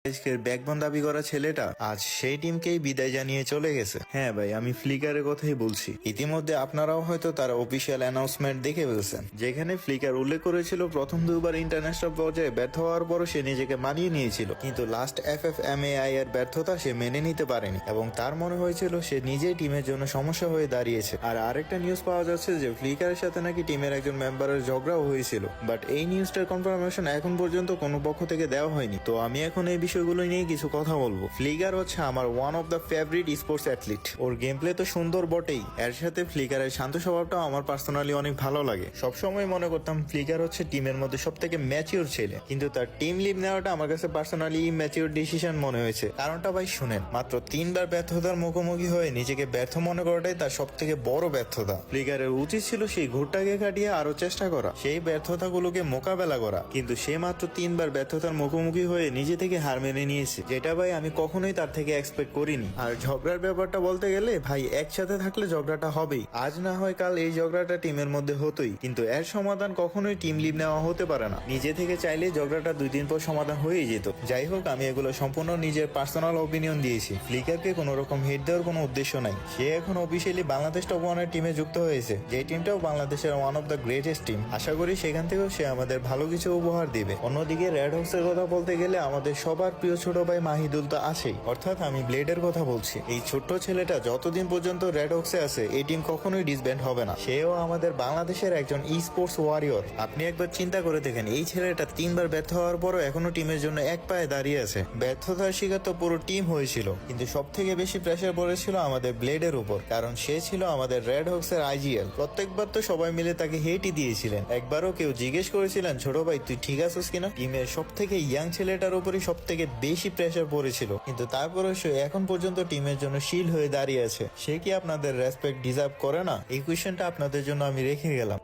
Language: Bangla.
আজকের ব্যাকবন দাবি করা ছেলেটা আজ সেই টিমকেই বিদায় জানিয়ে চলে গেছে। হ্যাঁ ভাই, আমি ফ্লিকারের কথাই বলছি। ইতিমধ্যে আপনারাও হয়তো তার অফিসিয়াল অ্যানাউন্সমেন্ট দেখে ফেলছেন, যেখানে ফ্লিকার উল্লেখ করেছিল প্রথম দুবার ইন্টারন্যাশনাল পর্যায়ে ব্যর্থ হওয়ার পরও সে নিজেকে মানিয়ে নিয়েছিল, কিন্তু লাস্ট FFMAI এর ব্যর্থতা সে মেনে নিতে পারেনি এবং তার মনে হয়েছিল সে নিজেই টিমের জন্য সমস্যা হয়ে দাঁড়িয়েছে। আর আরেকটা নিউজ পাওয়া যাচ্ছে যে ফ্লিকারের সাথে নাকি টিমের একজন মেম্বারের ঝগড়াও হয়েছিল, বাট এই নিউজটার কনফার্মেশন এখন পর্যন্ত কোনো পক্ষ থেকে দেওয়া হয়নি। তো আমি এখন এই বিষয়গুলো নিয়ে কিছু কথা বলবো। ফ্লিকার হচ্ছে আমার one of the favourite sports athlete. Or game play তো সুন্দর বটেই, এর সাথে ফ্লিকারের শান্ত স্বভাবটাও আমার পার্সোনালি অনেক ভালো লাগে। সবসময় মনে করতাম ফ্লিকার হচ্ছে টিমের মধ্যে সব থেকে ম্যাচিওর ছেলে, কিন্তু তার টিম লিভ নেওয়াটা আমার কাছে পার্সোনালি ম্যাচিওর ডিসিশন মনে হয়েছে। কারণটা ভাই শুনেন, মাত্র 3বার ব্যর্থতার মুখোমুখি হয়ে নিজেকে ব্যর্থ মনে করাটাই তার সব থেকে বড় ব্যর্থতা। ফ্লিকারের উচিত ছিল সেই ঘোরটাকে কাটিয়ে আরো চেষ্টা করা, সেই ব্যর্থতাগুলোকে মোকাবেলা করা, কিন্তু সে মাত্র 3বার ব্যর্থতার মুখোমুখি হয়ে নিজে থেকে হার মেনে নিয়েছে, যেটা ভাই আমি কখনোই তার থেকে এক্সপেক্ট করিনি। আর ঝগড়ার ব্যাপারটা বলতে গেলে ভাই একসাথে থাকলে ঝগড়াটা হবেই, আজ না হয় কাল এই ঝগড়াটা টিমের মধ্যে হতোই, কিন্তু এর সমাধান কখনোই টিম লিভ নেওয়া হতে পারে না। নিজে থেকে চাইলে ঝগড়াটা 2 দিন পর সমাধান হয়েই যেত। যাই হোক, আমি এগুলো সম্পূর্ণ নিজের পার্সোনাল অপিনিয়ন দিয়েছি। ফ্লিকারকে কোনো রকম হিট দেওয়ার কোনো উদ্দেশ্য নাই। সে এখন অফিসিয়ালি বাংলাদেশ টপ 1 টিমে যুক্ত হয়েছে, যে টিমটাও বাংলাদেশের one of the greatest team. আশা করি সেখান থেকেও সে আমাদের ভালো কিছু উপহার দিবে। অন্যদিকে রেড হক্সের কথা বলতে গেলে আমাদের সবার প্রিয় ছোট ভাই মাহিদুল তো আছেই, অর্থাৎ আমি ব্লেডের কথা বলছি। এই ছোট্ট ছেলেটা যতদিন পর্যন্ত রেড হক্সে আছে এই টিম কখনোই ডিসব্যান্ড হবে না। সেও আমাদের বাংলাদেশের একজন ই স্পোর্টস ওয়ারিয়র। আপনি একবার চিন্তা করে দেখেন, এই ছেলেটা 3বার ব্যর্থ হওয়ার পরও এখনো টিমের জন্য এক পায়ে দাঁড়িয়ে আছে। ব্যর্থতার শিকার তো পুরো টিম হয়েছিল, কিন্তু সব থেকে বেশি প্রেসার পড়েছিল আমাদের ব্লেডের উপর, কারণ সে ছিল আমাদের রেড হক্সের IGL। প্রত্যেকবার তো সবাই মিলে তাকে হেটই দিয়েছিলেন, একবারও কেউ জিজ্ঞেস করেছিলেন ছোট ভাই তুই ঠিক আছিস কিনা? টিমের সব থেকে ইয়াং ছেলেটার উপরই সব থেকে বেশি প্রেসার পড়েছিল, কিন্তু তারপরে সে এখন পর্যন্ত টিমের জন্য শিল হয়ে দাঁড়িয়ে আছে। সে কি আপনাদের রেসপেক্ট ডিজার্ভ করে না? এই কোয়েশ্চেনটা আপনাদের জন্য আমি রেখে গেলাম।